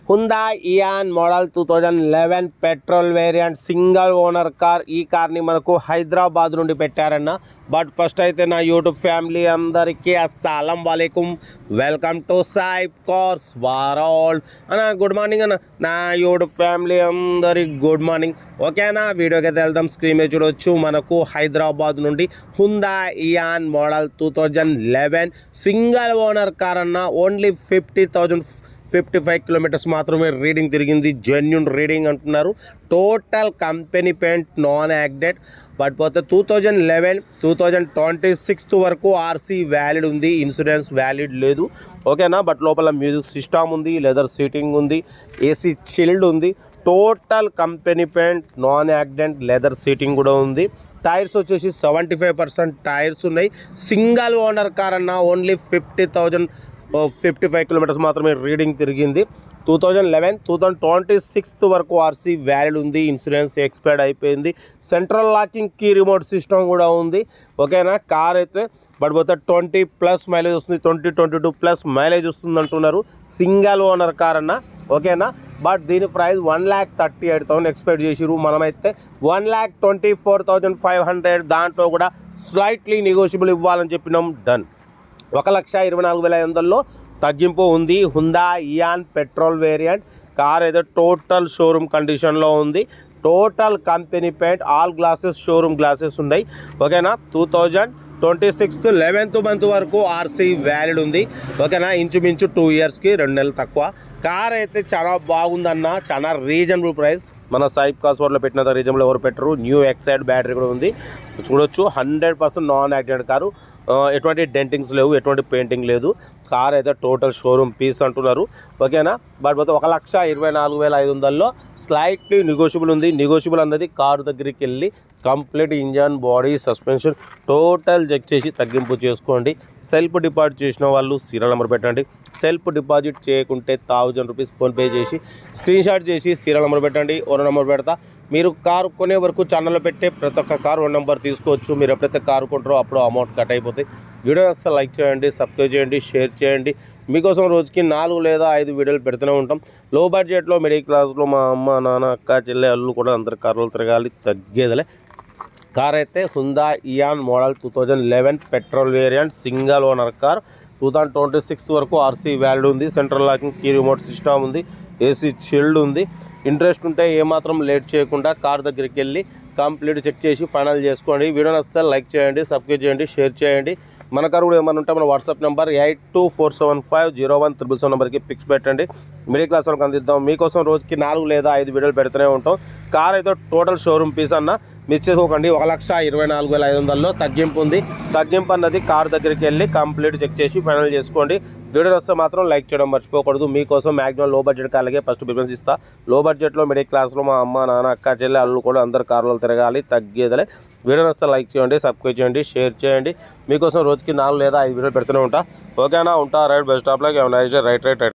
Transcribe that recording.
హుందా Eon model 2011 petrol variant single owner car. ఈ కార్ని మనకు హైదరాబాద్ నుండి పెట్టారన్న. బట్ ఫస్ట్ అయితే నా యూట్యూబ్ ఫ్యామిలీ అందరికీ అస్సలం వాలేకుమ్, వెల్కమ్ టు సాయిబ్ కార్స్ వరల్డ్ అన్న. గుడ్ మార్నింగ్ అన్న, నా యూట్యూబ్ ఫ్యామిలీ అందరికి గుడ్ మార్నింగ్. ఓకేనా, వీడియోకి అయితే వెళ్దాం. స్క్రీన్ మీద చూడవచ్చు, మనకు హైదరాబాద్ నుండి Hyundai Eon model 2011 single owner car అన్న. ఓన్లీ 55 కిలోమీటర్స్ మాత్రమే రీడింగ్ తిరిగింది. జెన్యున్ రీడింగ్ అంటున్నారు. టోటల్ కంపెనీ పెయింట్, నాన్ యాక్డెడ్. బట్ పోతే 2026 వరకు ఆర్సీ వ్యాలిడ్ ఉంది, ఇన్సూరెన్స్ వ్యాలిడ్ లేదు. ఓకేనా, బట్ లోపల మ్యూజిక్ సిస్టమ్ ఉంది, లెదర్ సీటింగ్ ఉంది, ఏసీ చిల్డ్ ఉంది. Total company paint, non accident, leather seating కూడా ఉంది. టైర్స్ వచ్చేసి 75% టైర్స్ ఉన్నాయి. సింగిల్ ఓనర్ కార్ అన్న. ఓన్లీ 55 కిలోమీటర్స్ మాత్రమే రీడింగ్ తిరిగింది. 2026 వరకు ఆర్సీ వ్యాలిడ్ ఉంది, ఇన్సూరెన్స్ ఎక్స్పైర్డ్ అయిపోయింది. Central locking key remote system కూడా ఉంది. ఓకేనా, కార్ అయితే బట్ పోతే 20+ మైలేజ్ వస్తుంది, 22+ మైలేజ్ వస్తుంది అంటున్నారు. సింగిల్ ఓనర్ కార్ అన్న. ఓకేనా, బట్ దీని ప్రైస్ 1,38,000 ఎక్స్పెక్ట్ చేసిరు. మనమైతే 1,24,500, దాంట్లో కూడా స్లైట్లీ నెగోషియబుల్ ఇవ్వాలని చెప్పినాం. డన్. 1,24,500లో తగ్గింపు ఉంది. హుందా ఇయాన్ పెట్రోల్ వేరియంట్ కార్ అయితే టోటల్ షోరూమ్ కండిషన్లో ఉంది. Total company paint, all glasses showroom glasses ఉన్నాయి. ఓకేనా, 2026 11th మంత్ వరకు ఆర్సీ వ్యాలిడ్ ఉంది. ఓకేనా, ఇంచుమించు 2 ఇయర్స్కి 2 నెలలు తక్కువ. కార్ అయితే చాలా బాగుందన్న, చాలా రీజనబుల్ ప్రైస్. మన సాయిబ్ కార్స్ వరల్డ్లో పెట్టినంత రీజనబుల్ ఎవరు పెట్టరు. న్యూ ఎక్సైడ్ బ్యాటరీ కూడా ఉంది, చూడొచ్చు. 100% నాన్ యాక్సిడెంట్ కారు. ఎటువంటి డెంటింగ్స్ లేవు, ఎటువంటి పెయింటింగ్ లేదు. కార్ అయితే టోటల్ షోరూమ్ పీస్ అంటున్నారు. ఓకేనా, బట్ పోతే 1,24,500లో స్లైట్లీ నెగోషియబుల్ ఉంది. నెగోషియబుల్ అన్నది కారు దగ్గరికి వెళ్ళి complete engine, body, suspension total check చేసి తగ్గింపు చేసుకోండి. సెల్ఫ్ డిపాజిట్ చేసిన వాళ్ళు సీరియల్ నెంబర్ పెట్టండి. సెల్ఫ్ డిపాజిట్ చేయకుంటే 1000 రూపీస్ ఫోన్పే చేసి స్క్రీన్ షాట్ చేసి సీరియల్ నెంబర్ పెట్టండి. ఓనర్ నెంబర్ పెడతా. మీరు కారు కొనే వరకు ఛానల్లో పెట్టే ప్రతి ఒక్క కారు ఓనర్ నెంబర్ తీసుకోవచ్చు. మీరు ఎప్పుడైతే కారు కొంటారో అప్పుడు అమౌంట్ కట్ అయిపోతాయి. వీడియో అసలు లైక్ చేయండి, సబ్స్క్రైబ్ చేయండి, షేర్ చేయండి. మీకోసం రోజుకి 4 లేదా 5 వీడియోలు పెడుతూనే ఉంటాం. లో బడ్జెట్లో, మిడిల్ క్లాస్లో మా అమ్మ, నాన్న, అక్క, చెల్లె, అల్లు కూడా అందరు కార్లు తిరగాలి, తగ్గేదలే. కార్ అయితే Hyundai Eon model 2011 petrol variant single owner car. 2026 వరకు ఆర్సీ వ్యాలిడ్ ఉంది. Central locking key remote system ఉంది, ఏసీ చిల్డ్ ఉంది. ఇంట్రెస్ట్ ఉంటే ఏమాత్రం లేట్ చేయకుండా కార్ దగ్గరికి వెళ్ళి కంప్లీట్ చెక్ చేసి ఫైనల్ చేసుకోండి. వీడియోని అస్సలు లైక్ చేయండి, సబ్స్క్రైబ్ చేయండి, షేర్ చేయండి. మన కారు కూడా ఏమైనా ఉంటే మన వాట్సాప్ నెంబర్ 8247501777 నెంబర్కి పిక్స్ పెట్టండి. మిడిల్ క్లాస్ వాళ్ళకి అందిద్దాం. మీకోసం రోజుకి 4 లేదా 5 వీడియోలు పెడుతూనే ఉంటాం. కార్ అయితే టోటల్ షోరూమ్ పీస్ అన్న, మిస్ చేసుకోకండి. 1,24,500లో తగ్గింపు ఉంది. తగ్గింపు అన్నది కార్ దగ్గరికి వెళ్ళి కంప్లీట్ చెక్ చేసి ఫైనల్ చేసుకోండి. వీడియో వస్తే మాత్రం లైక్ చేయడం మర్చిపోకూడదు. మీకోసం మ్యాక్సిమం లో బడ్జెట్ కార్లకే ఫస్ట్ ప్రిఫరెన్స్ ఇస్తా. లో బడ్జెట్లో, మిడిల్ క్లాస్లో మా అమ్మ, నాన్న, అక్క, చెల్లె, అల్లు కూడా అందరు కార్లలో తిరగాలి, తగ్గేదలే. వీడియో వస్తే లైక్ చేయండి, సబ్స్క్రైబ్ చేయండి, షేర్ చేయండి. మీకోసం రోజుకి 4 లేదా 5 వీడియోలు పెడుతూనే ఉంటా. ఓకేనా, ఉంటా. Right, best of luck. Right.